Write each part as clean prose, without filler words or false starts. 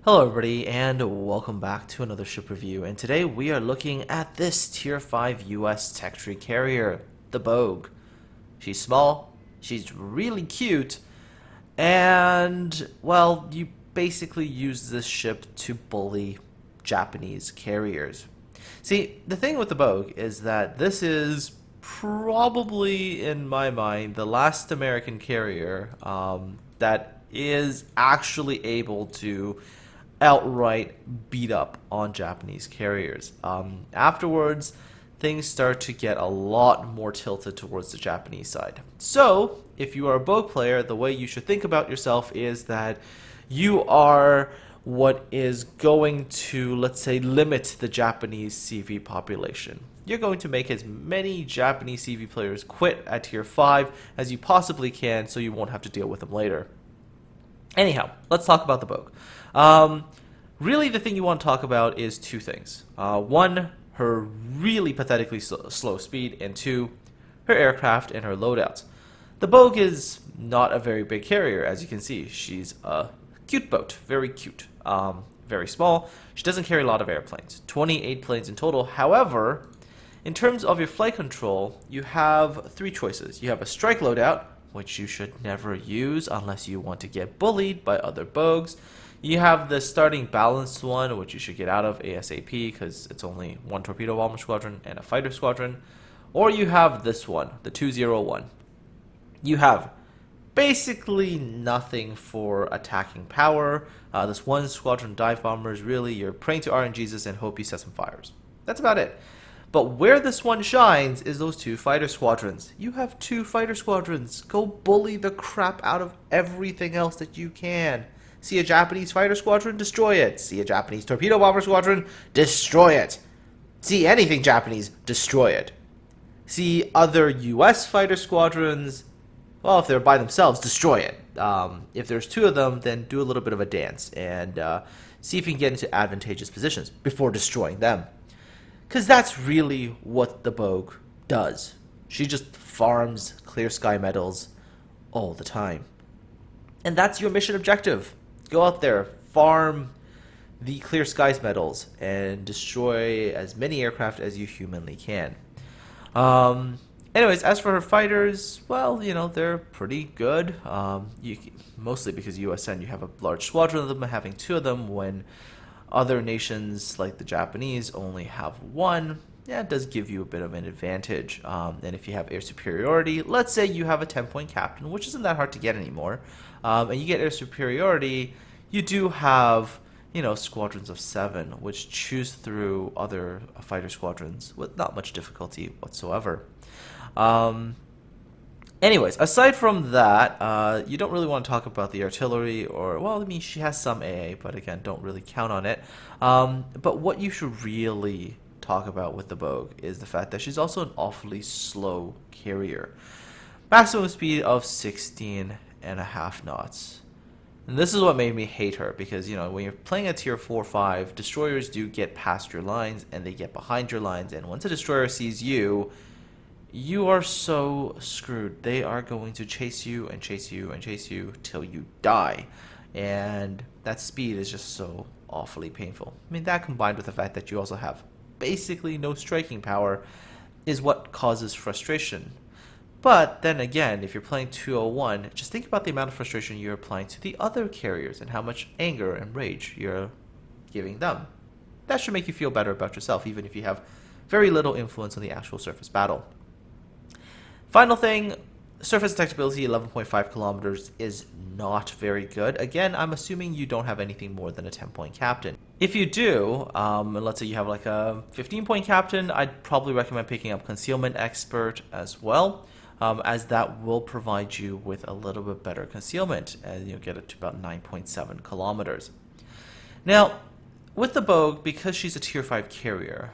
Hello everybody and welcome back to another ship review, and today we are looking at this tier 5 US tech tree carrier, the Bogue. She's small, she's really cute, and well, you basically use this ship to bully Japanese carriers. See, the thing with the Bogue is that this is probably, in my mind, the last American carrier that is actually able to outright beat up on Japanese carriers. Afterwards, things start to get a lot more tilted towards the Japanese side. So, if you are a Bogue player, the way you should think about yourself is that you are what is going to, let's say, limit the Japanese CV population. You're going to make as many Japanese CV players quit at tier 5 as you possibly can so you won't have to deal with them later. Anyhow, let's talk about the Bogue. Really, the thing you want to talk about is two things. One, her really pathetically slow speed, and two, her aircraft and her loadouts. The Bogue is not a very big carrier, as you can see. She's a cute boat, very cute, very small. She doesn't carry a lot of airplanes, 28 planes in total. However, in terms of your flight control, you have three choices. You have a strike loadout, which you should never use unless you want to get bullied by other Bogues. You have the starting balanced one, which you should get out of ASAP because it's only one torpedo bomber squadron and a fighter squadron. Or you have this one, the 201. You have basically nothing for attacking power. This one squadron dive bombers, really, you're praying to RNGesus and hope you set some fires. That's about it. But where this one shines is those two fighter squadrons. You have two fighter squadrons. Go bully the crap out of everything else that you can. See a Japanese fighter squadron? Destroy it. See a Japanese torpedo bomber squadron? Destroy it. See anything Japanese? Destroy it. See other US fighter squadrons? Well, if they're by themselves, destroy it. If there's two of them, then do a little bit of a dance and see if you can get into advantageous positions before destroying them. Because that's really what the Bogue does. She just farms clear sky medals all the time. And that's your mission objective. Go out there, farm the clear skies medals, and destroy as many aircraft as you humanly can. Anyways, as for her fighters, well, you know, they're pretty good. Mostly because USN, you have a large squadron of them, having two of them when other nations like the Japanese only have one. Yeah, it does give you a bit of an advantage. And if you have air superiority, let's say you have a 10-point captain, which isn't that hard to get anymore, and you get air superiority, you do have, you know, squadrons of 7, which choose through other fighter squadrons with not much difficulty whatsoever. Anyways, aside from that, you don't really want to talk about the artillery, or, well, I mean, she has some AA, but again, don't really count on it. But what you should really talk about with the Bogue is the fact that she's also an awfully slow carrier. Maximum speed of 16.5 knots. And this is what made me hate her, because, you know, when you're playing a tier 4-5, destroyers do get past your lines and they get behind your lines, and once a destroyer sees you, you are so screwed. They are going to chase you and chase you and chase you till you die. And that speed is just so awfully painful. I mean, that combined with the fact that you also have basically no striking power is what causes frustration. But then again, if you're playing 201, just think about the amount of frustration you're applying to the other carriers and how much anger and rage you're giving them. That should make you feel better about yourself, even if you have very little influence on the actual surface battle. Final thing, surface detectability 11.5 kilometers is not very good. Again, I'm assuming you don't have anything more than a 10-point captain. If you do, and let's say you have like a 15-point captain, I'd probably recommend picking up Concealment Expert as well, as that will provide you with a little bit better concealment, and you'll get it to about 9.7 kilometers. Now, with the Bogue, because she's a tier 5 carrier,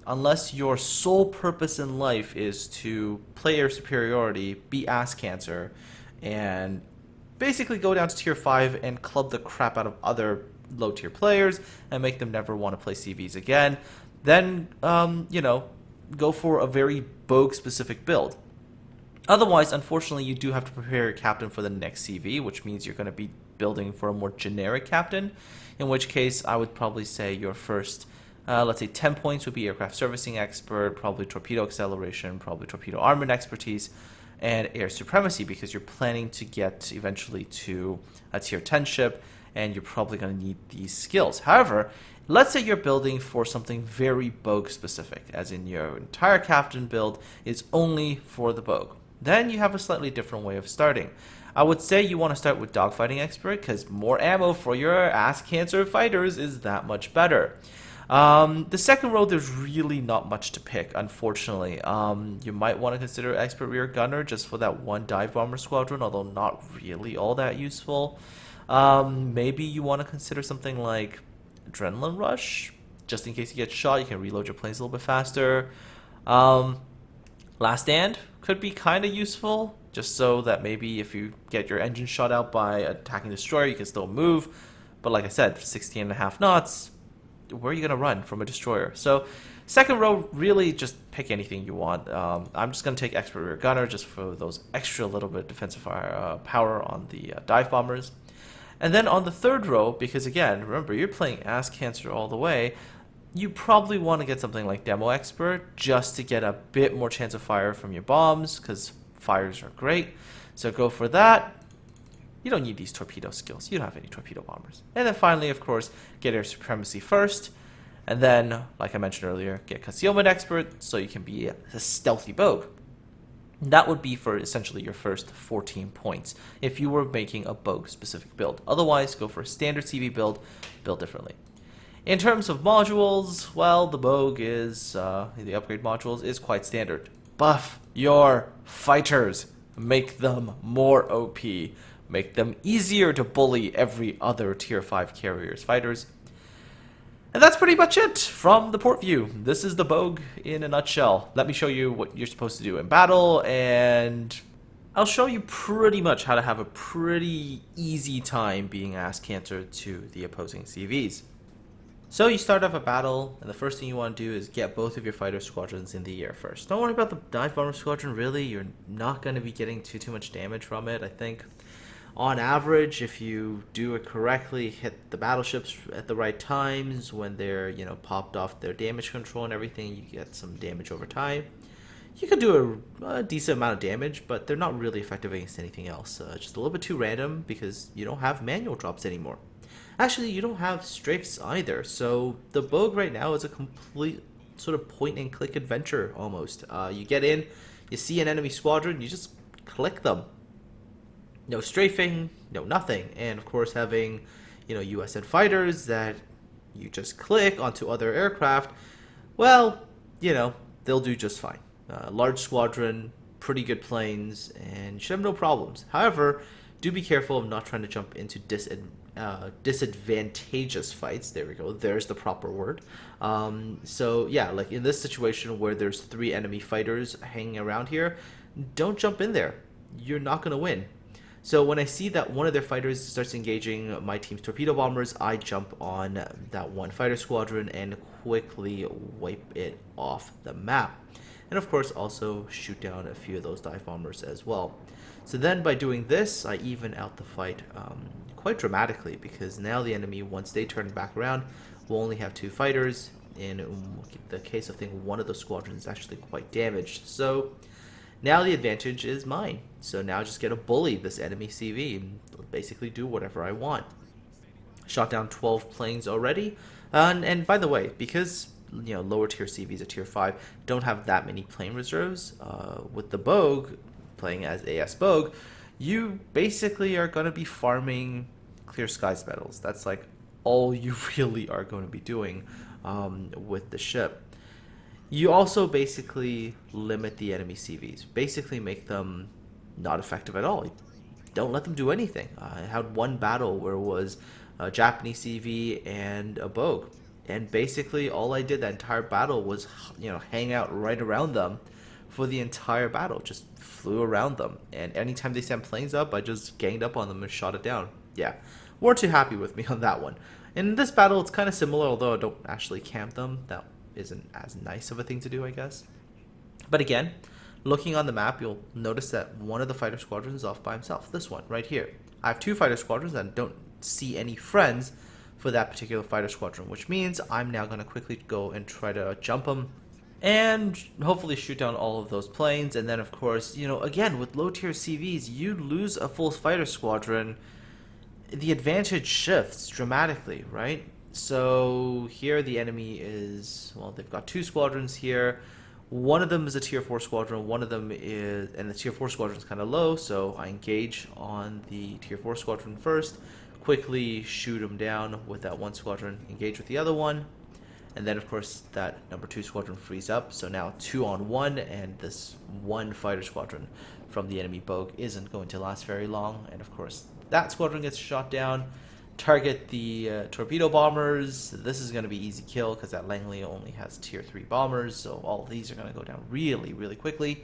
unless your sole purpose in life is to play air superiority, beat ass cancer, and basically go down to tier 5 and club the crap out of other low tier players and make them never want to play CVs again, then, you know, go for a very Bogue specific build. Otherwise, unfortunately, you do have to prepare your captain for the next CV, which means you're going to be building for a more generic captain, in which case I would probably say your first, let's say 10 points would be aircraft servicing expert, probably torpedo acceleration, probably torpedo armament expertise, and air supremacy, because you're planning to get eventually to a tier 10 ship, and you're probably going to need these skills. However, let's say you're building for something very Bogue specific, as in your entire captain build is only for the Bogue. Then you have a slightly different way of starting. I would say you want to start with dogfighting expert, because more ammo for your ass cancer fighters is that much better. The second row, there's really not much to pick, unfortunately. You might want to consider expert rear gunner just for that one dive bomber squadron, although not really all that useful. Maybe you want to consider something like adrenaline rush, just in case you get shot, you can reload your planes a little bit faster. Last stand could be kind of useful, just so that maybe if you get your engine shot out by attacking destroyer, you can still move. But like I said, 16.5 knots, where are you going to run from a destroyer? So second row, really just pick anything you want. I'm just going to take expert rear gunner just for those extra little bit defensive power on the dive bombers. And then on the third row, because again, remember, you're playing ass cancer all the way, you probably want to get something like demo expert just to get a bit more chance of fire from your bombs, because fires are great. So go for that. You don't need these torpedo skills. You don't have any torpedo bombers. And then finally, of course, get air supremacy first. And then, like I mentioned earlier, get concealment expert so you can be a stealthy Bogue. That would be for essentially your first 14 points if you were making a Bogue specific build. Otherwise, go for a standard CV build, build differently. In terms of modules, well, the Bogue is, the upgrade modules is quite standard. Buff your fighters. Make them more OP. Make them easier to bully every other tier 5 carrier's fighters. And that's pretty much it from the port view. This is the Bogue in a nutshell. Let me show you what you're supposed to do in battle, and I'll show you pretty much how to have a pretty easy time being ass cancer to the opposing CVs. So you start off a battle, and the first thing you want to do is get both of your fighter squadrons in the air first. Don't worry about the dive bomber squadron, really. You're not going to be getting too much damage from it, I think. On average, if you do it correctly, hit the battleships at the right times, when they're, popped off their damage control and everything, you get some damage over time. You can do a decent amount of damage, but they're not really effective against anything else. Just a little bit too random, because you don't have manual drops anymore. Actually, you don't have strafes either, so the Bogue right now is a complete sort of point-and-click adventure, almost. You get in, you see an enemy squadron, you just click them. No strafing, no nothing. And of course, having, USN fighters that you just click onto other aircraft, well, they'll do just fine. Large squadron, pretty good planes, and you should have no problems. However, do be careful of not trying to jump into disadvantageous fights. There we go. There's the proper word. So yeah, like in this situation where there's 3 enemy fighters hanging around here, don't jump in there. You're not going to win. So when I see that one of their fighters starts engaging my team's torpedo bombers, I jump on that one fighter squadron and quickly wipe it off the map. And of course also shoot down a few of those dive bombers as well. So then by doing this, I even out the fight quite dramatically, because now the enemy, once they turn back around, will only have 2 fighters. In the case of thing, one of those squadrons is actually quite damaged. So now the advantage is mine. So now I just get to bully this enemy CV and basically do whatever I want. Shot down 12 planes already. And by the way, because lower tier CVs at tier 5 don't have that many plane reserves, with the Bogue, playing as AS Bogue, you basically are going to be farming clear skies medals. That's like all you really are going to be doing with the ship. You also basically limit the enemy CVs, basically make them not effective at all. Don't let them do anything. I had one battle where it was a Japanese CV and a Bogue, and basically all I did that entire battle was hang out right around them for the entire battle. Just flew around them, and anytime they sent planes up, I just ganged up on them and shot it down. Yeah, weren't too happy with me on that one. In this battle, it's kind of similar, although I don't actually camp them. That isn't as nice of a thing to do, I guess. But again, Looking on the map, you'll notice that one of the fighter squadrons is off by himself. This one right here. I have two fighter squadrons and don't see any friends for that particular fighter squadron, which means I'm now going to quickly go and try to jump them and hopefully shoot down all of those planes. And then, of course, you know, again, with low tier CVs, you lose a full fighter squadron, the advantage shifts dramatically, right? So here the enemy is, well, they've got two squadrons here. One of them is a tier 4 squadron, one of them is, and the tier 4 squadron is kind of low, so I engage on the tier 4 squadron first, quickly shoot them down with that one squadron, engage with the other one, and then of course that number 2 squadron frees up, so now 2-on-1, and this one fighter squadron from the enemy Bogue isn't going to last very long, and of course that squadron gets shot down. Target the torpedo bombers. This is going to be easy kill because that Langley only has tier 3 bombers, so all of these are going to go down really, really quickly.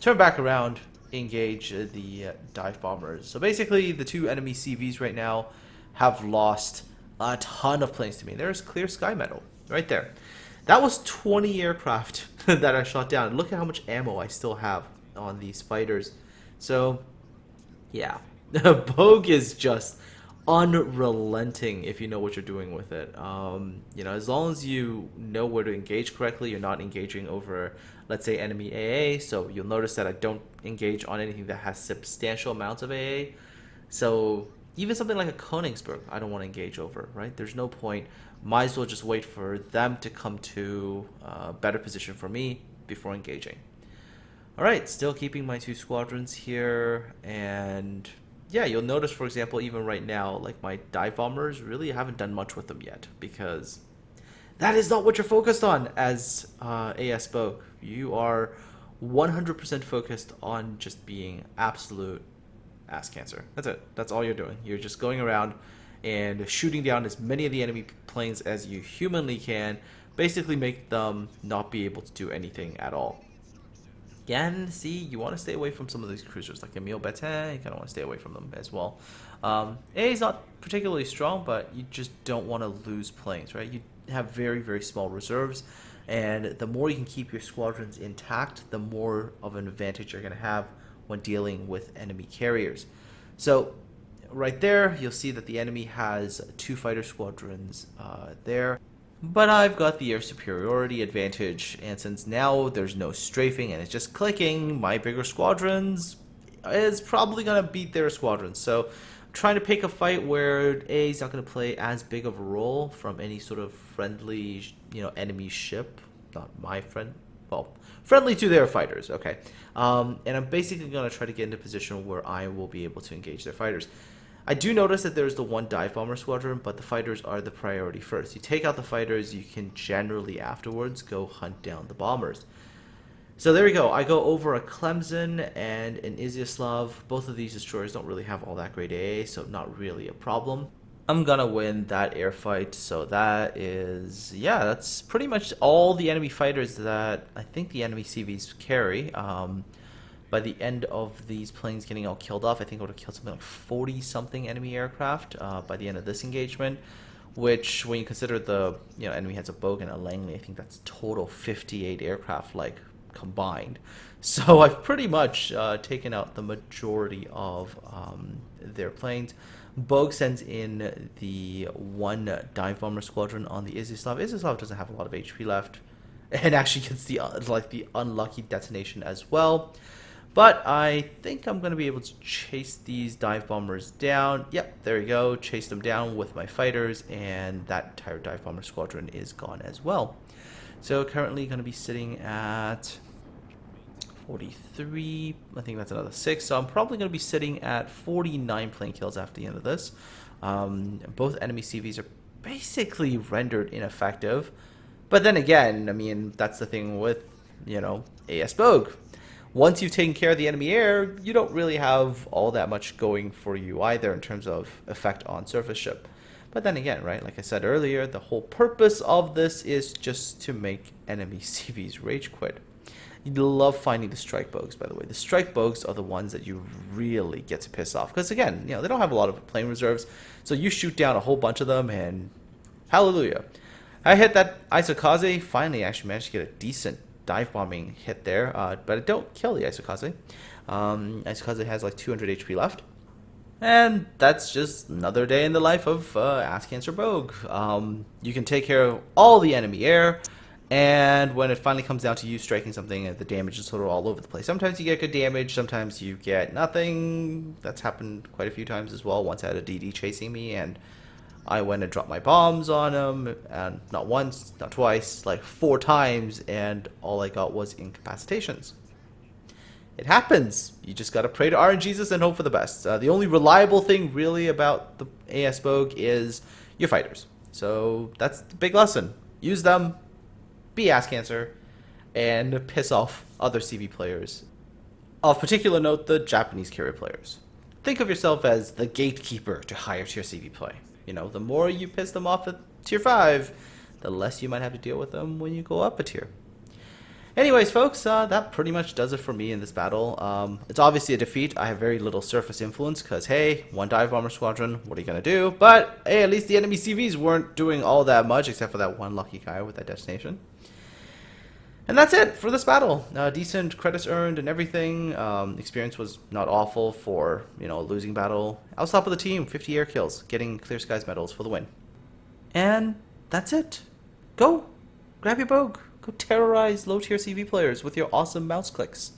Turn back around, engage the dive bombers. So basically the two enemy CVs right now have lost a ton of planes to me. There's clear sky medal right there. That was 20 aircraft that I shot down. Look at how much ammo I still have on these fighters. So yeah, Bogue is just unrelenting if you know what you're doing with it. You know, as long as you know where to engage correctly, you're not engaging over, let's say, enemy AA. So you'll notice that I don't engage on anything that has substantial amounts of AA. So even something like a Königsberg, I don't want to engage over, right? There's no point. Might as well just wait for them to come to a better position for me before engaging. All right, still keeping my two squadrons here, and yeah, you'll notice, for example, even right now, like my dive bombers, really haven't done much with them yet, because that is not what you're focused on as AS Bogue. You are 100% focused on just being absolute ass cancer. That's it. That's all you're doing. You're just going around and shooting down as many of the enemy planes as you humanly can, basically make them not be able to do anything at all. Again, see, you want to stay away from some of these cruisers, like Emile Betin, you kind of want to stay away from them as well. A is not particularly strong, but you just don't want to lose planes, right? You have very, very small reserves, and the more you can keep your squadrons intact, the more of an advantage you're going to have when dealing with enemy carriers. So, right there, you'll see that the enemy has two fighter squadrons there. But I've got the air superiority advantage, and since now there's no strafing and it's just clicking, my bigger squadrons is probably going to beat their squadrons. So I'm trying to pick a fight where A is not going to play as big of a role from any sort of friendly, you know, enemy ship. Not my friend, well, friendly to their fighters, okay. And I'm basically going to try to get into a position where I will be able to engage their fighters. I do notice that there's the one dive bomber squadron, but the fighters are the priority first. You take out the fighters, you can generally afterwards go hunt down the bombers. So there we go. I go over a Clemson and an Izyaslav. Both of these destroyers don't really have all that great AA, so not really a problem. I'm gonna win that air fight, so that is, yeah, that's pretty much all the enemy fighters that I think the enemy CVs carry. By the end of these planes getting all killed off, I think I would have killed something like 40-something enemy aircraft by the end of this engagement, which, when you consider the, you know, enemy has a Bogue and a Langley, I think that's total 58 aircraft, like, combined. So I've pretty much taken out the majority of their planes. Bogue sends in the one dive bomber squadron on the Izyaslav. Izyaslav doesn't have a lot of HP left, and actually gets the the unlucky detonation as well. But I think I'm going to be able to chase these dive bombers down. Yep, there we go. Chase them down with my fighters, and that entire dive bomber squadron is gone as well. So currently going to be sitting at 43. I think that's another 6. So I'm probably going to be sitting at 49 plane kills after the end of this. Both enemy CVs are basically rendered ineffective. But then again, I mean, that's the thing with, you know, AS Bogue. Once you've taken care of the enemy air, you don't really have all that much going for you either in terms of effect on surface ship. But then again, right, like I said earlier, the whole purpose of this is just to make enemy CVs rage quit. You'd love finding the strike Bogues, by the way. The strike Bogues are the ones that you really get to piss off. Because again, you know, they don't have a lot of plane reserves, so you shoot down a whole bunch of them and hallelujah. I hit that Isokaze, finally actually managed to get a decent dive bombing hit there, but I don't kill the Isokaze. Isokaze has like 200 HP left. And that's just another day in the life of Ass Cancer Bogue. You can take care of all the enemy air, and when it finally comes down to you striking something, the damage is sort of all over the place. Sometimes you get good damage, sometimes you get nothing. That's happened quite a few times as well. Once I had a DD chasing me, and I went and dropped my bombs on him, and not once, not twice, like 4 times, and all I got was incapacitations. It happens. You just gotta pray to RNGesus and hope for the best. The only reliable thing really about the AS Bogue is your fighters. So that's the big lesson. Use them, be ass cancer, and piss off other CV players. Of particular note, the Japanese carrier players. Think of yourself as the gatekeeper to higher tier CV play. You know, the more you piss them off at tier 5, the less you might have to deal with them when you go up a tier. Anyways, folks, that pretty much does it for me in this battle. It's obviously a defeat. I have very little surface influence because, hey, 1 dive bomber squadron, what are you going to do? But, hey, at least the enemy CVs weren't doing all that much except for that one lucky guy with that destination. And that's it for this battle. Decent credits earned and everything. Experience was not awful for, you know, a losing battle. I was top of the team, 50 air kills, getting Clear Skies medals for the win. And that's it. Go, grab your Bogue. Go terrorize low-tier CV players with your awesome mouse clicks.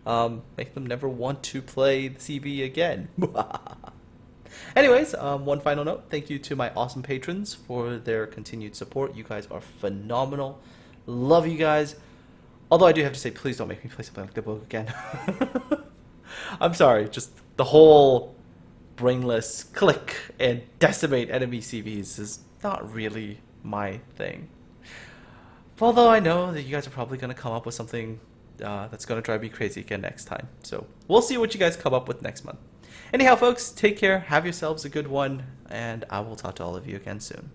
Make them never want to play the CV again. Anyways, one final note. Thank you to my awesome patrons for their continued support. You guys are phenomenal. Love you guys. Although I do have to say, please don't make me play something like the Bogue again. I'm sorry. Just the whole brainless click and decimate enemy CVs is not really my thing. Although I know that you guys are probably going to come up with something that's going to drive me crazy again next time. So we'll see what you guys come up with next month. Anyhow, folks, take care. Have yourselves a good one. And I will talk to all of you again soon.